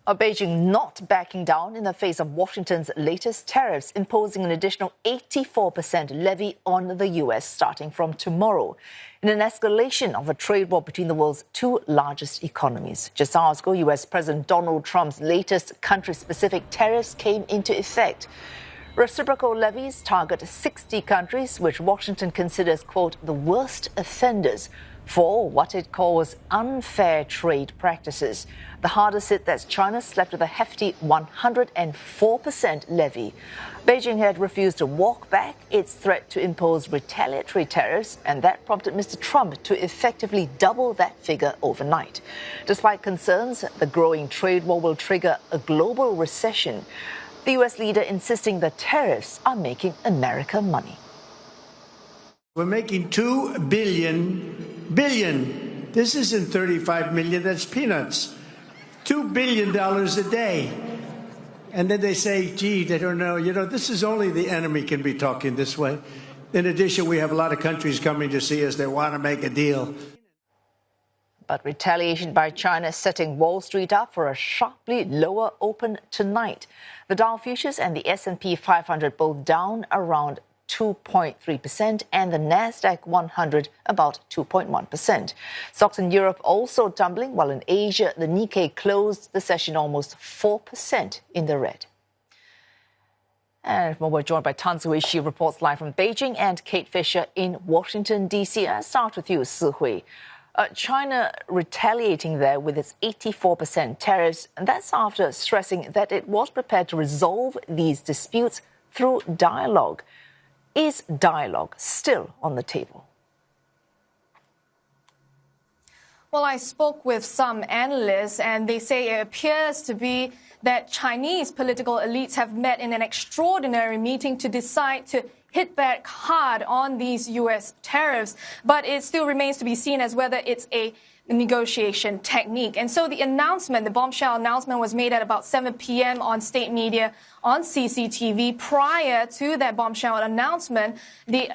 Beijing not backing down in the face of Washington's latest tariffs, imposing an additional 84% levy on the U.S. starting from tomorrow, in an escalation of a trade war between the world's two largest economies. Just hours ago, U.S. President Donald Trump's latest country-specific tariffs came into effect. Reciprocal levies target 60 countries, which Washington considers, quote, the worst offenders for what it calls unfair trade practices. The hardest hit, that's China, slapped with a hefty 104% levy. Beijing had refused to walk back its threat to impose retaliatory tariffs, and that prompted Mr. Trump to effectively double that figure overnight. Despite concerns the growing trade war will trigger a global recession, the U.S. leader insisting the tariffs are making America money. We're making $2 billion. This isn't 35 million, that's peanuts. $2 billion a day. And then they say, gee, they don't know. This is only the enemy can be talking this way. In addition, we have a lot of countries coming to see us that want to make a deal. But retaliation by China setting Wall Street up for a sharply lower open tonight. The Dow Futures and the S&P 500 both down around 2.3%, and the Nasdaq 100 about 2.1%. Stocks in Europe also tumbling, while in Asia, the Nikkei closed the session almost 4% in the red. And we're joined by Si Hui. She reports live from Beijing, and Kate Fisher in Washington, D.C. I'll start with you, Si Hui. China retaliating there with its 84% tariffs, and that's after stressing that it was prepared to resolve these disputes through dialogue. Is dialogue still on the table? Well, I spoke with some analysts, and they say it appears to be that Chinese political elites have met in an extraordinary meeting to decide to hit back hard on these U.S. tariffs. But it still remains to be seen as whether it's a negotiation technique. And so the announcement, the bombshell announcement, was made at about 7 p.m. on state media on CCTV. Prior to that bombshell announcement, the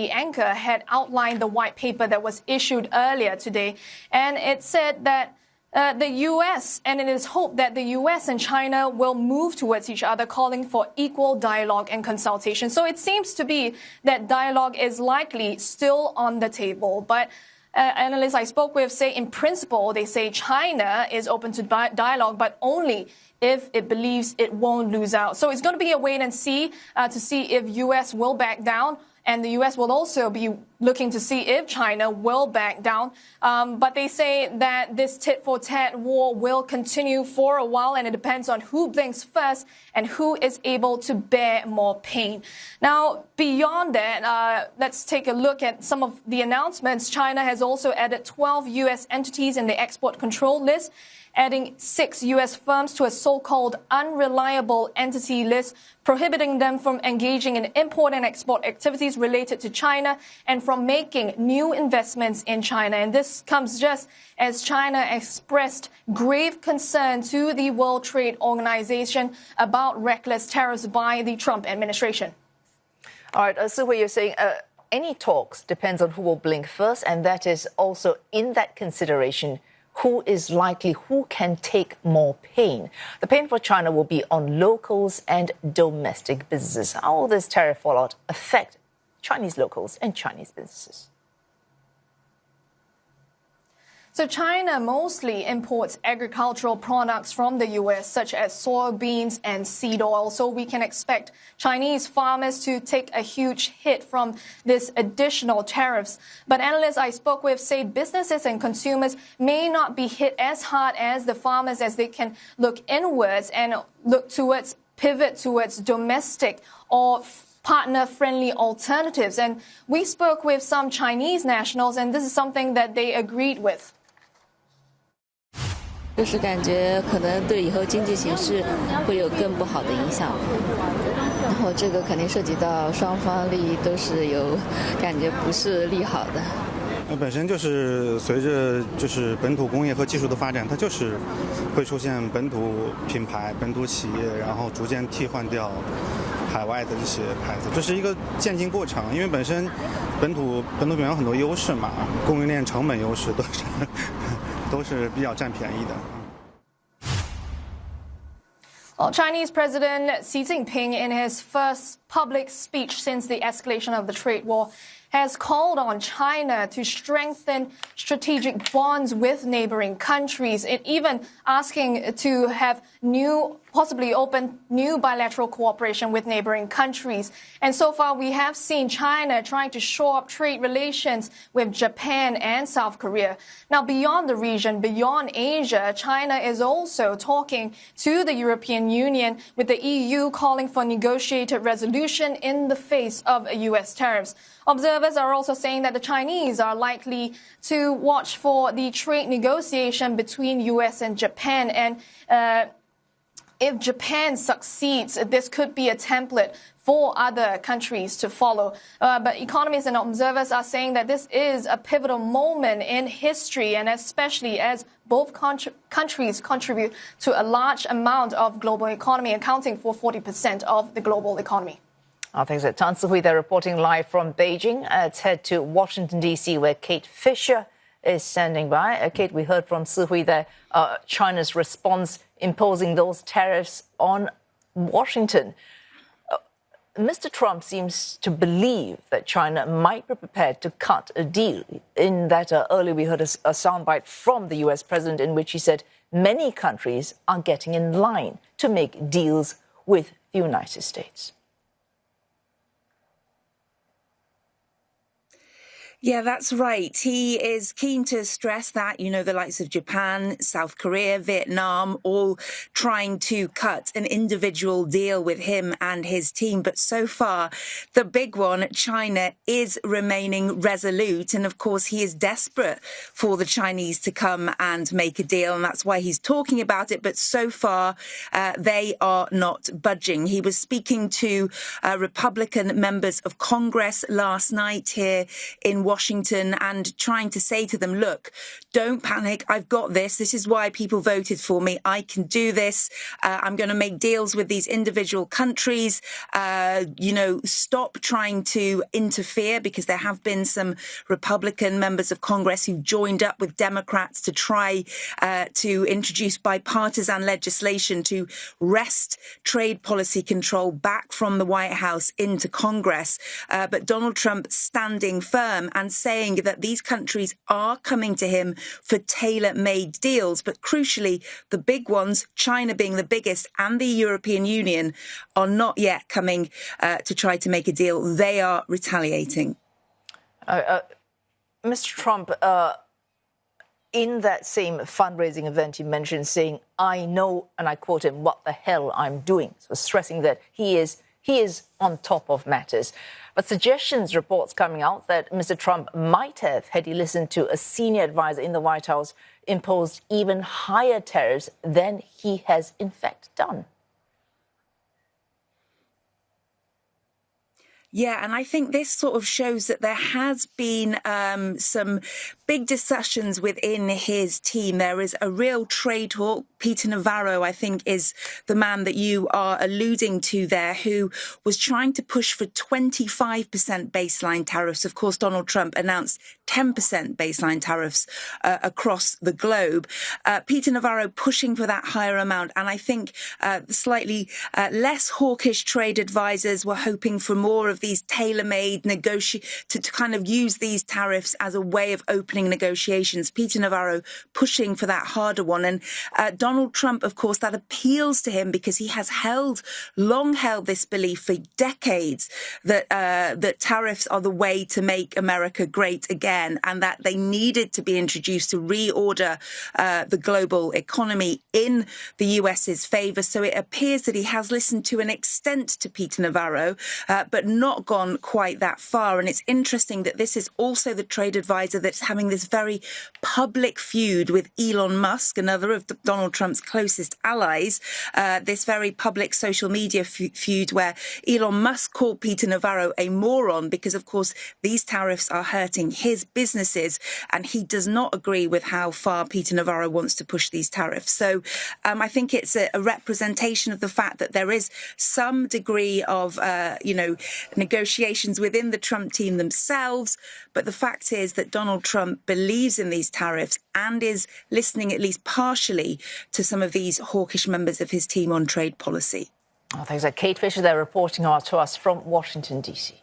anchor, had outlined the white paper that was issued earlier today. And it said that the U.S., and it is hoped that the U.S. and China will move towards each other, calling for equal dialogue and consultation. So it seems to be that dialogue is likely still on the table. But analysts I spoke with say, in principle, they say China is open to dialogue, but only if it believes it won't lose out. So it's going to be a wait and see to see if U.S. will back down. And the U.S. will also be looking to see if China will back down. But they say that this tit-for-tat war will continue for a while, and it depends on who blinks first and who is able to bear more pain. Now, beyond that, let's take a look at some of the announcements. China has also added 12 U.S. entities in the export control list, adding 6 U.S. firms to a so-called unreliable entity list, prohibiting them from engaging in import and export activities related to China and from making new investments in China. And this comes just as China expressed grave concern to the World Trade Organization about reckless tariffs by the Trump administration. All right, so what you're saying, any talks depends on who will blink first, and that is also in that consideration who is likely, who can take more pain. The pain for China will be on locals and domestic businesses. How will this tariff fallout affect Chinese locals and Chinese businesses? So China mostly imports agricultural products from the U.S., such as soybeans and seed oil. So we can expect Chinese farmers to take a huge hit from this additional tariffs. But analysts I spoke with say businesses and consumers may not be hit as hard as the farmers, as they can look inwards and pivot towards domestic or partner-friendly alternatives. And we spoke with some Chinese nationals, and this is something that they agreed with. 就是感觉可能对以后经济形势会有更不好的影响，然后这个肯定涉及到双方利益都是有感觉不是利好的。本身就是随着本土工业和技术的发展，它就是会出现本土品牌、本土企业，然后逐渐替换掉海外的这些牌子，这是一个渐进过程。因为本身本土品牌有很多优势嘛，供应链成本优势都是比较占便宜的。Well, Chinese President Xi Jinping, in his first public speech since the escalation of the trade war, has called on China to strengthen strategic bonds with neighboring countries, and even asking to have possibly open new bilateral cooperation with neighboring countries. And so far, we have seen China trying to shore up trade relations with Japan and South Korea. Now, beyond the region, beyond Asia, China is also talking to the European Union, with the EU calling for negotiated resolution in the face of U.S. tariffs. Observers are also saying that the Chinese are likely to watch for the trade negotiation between U.S. and Japan. And if Japan succeeds, this could be a template for other countries to follow. But economists and observers are saying that this is a pivotal moment in history, and especially as both countries contribute to a large amount of global economy, accounting for 40% of the global economy. Thanks. Si Hui, they're reporting live from Beijing. Let's head to Washington, D.C., where Kate Fisher is standing by. Kate, we heard from Si Hui that China's response imposing those tariffs on Washington. Mr. Trump seems to believe that China might be prepared to cut a deal. In that earlier we heard a soundbite from the U.S. president in which he said many countries are getting in line to make deals with the United States. Yeah, that's right. He is keen to stress that, the likes of Japan, South Korea, Vietnam, all trying to cut an individual deal with him and his team. But so far, the big one, China, is remaining resolute. And of course, he is desperate for the Chinese to come and make a deal. And that's why he's talking about it. But so far, they are not budging. He was speaking to Republican members of Congress last night here in Washington and trying to say to them, look, don't panic. I've got this. This is why people voted for me. I can do this. I'm going to make deals with these individual countries. Stop trying to interfere, because there have been some Republican members of Congress who joined up with Democrats to try to introduce bipartisan legislation to wrest trade policy control back from the White House into Congress. But Donald Trump standing firm and saying that these countries are coming to him for tailor-made deals. But crucially, the big ones, China being the biggest, and the European Union, are not yet coming to try to make a deal. They are retaliating. Mr. Trump, in that same fundraising event, he mentioned saying, I know, and I quote him, what the hell I'm doing. So stressing that he is on top of matters. But suggestions, reports coming out that Mr. Trump might have, had he listened to a senior advisor in the White House, imposed even higher tariffs than he has in fact done. Yeah, and I think this sort of shows that there has been some big discussions within his team. There is a real trade hawk. Peter Navarro, I think, is the man that you are alluding to there, who was trying to push for 25% baseline tariffs. Of course, Donald Trump announced 10% baseline tariffs across the globe. Peter Navarro pushing for that higher amount. And I think slightly less hawkish trade advisors were hoping for more of these tailor-made to kind of use these tariffs as a way of opening negotiations. Peter Navarro pushing for that harder one. And Donald Trump, of course, that appeals to him because he has long held this belief for decades that tariffs are the way to make America great again, and that they needed to be introduced to reorder the global economy in the US's favor. So it appears that he has listened to an extent to Peter Navarro, but not gone quite that far. And it's interesting that this is also the trade advisor that's having this very public feud with Elon Musk, another of Donald Trump's closest allies, this very public social media feud where Elon Musk called Peter Navarro a moron because, of course, these tariffs are hurting his businesses, and he does not agree with how far Peter Navarro wants to push these tariffs. So I think it's a representation of the fact that there is some degree of, negotiations within the Trump team themselves. But the fact is that Donald Trump believes in these tariffs and is listening at least partially to some of these hawkish members of his team on trade policy. Thanks to Kate Fisher there reporting out to us from Washington, D.C.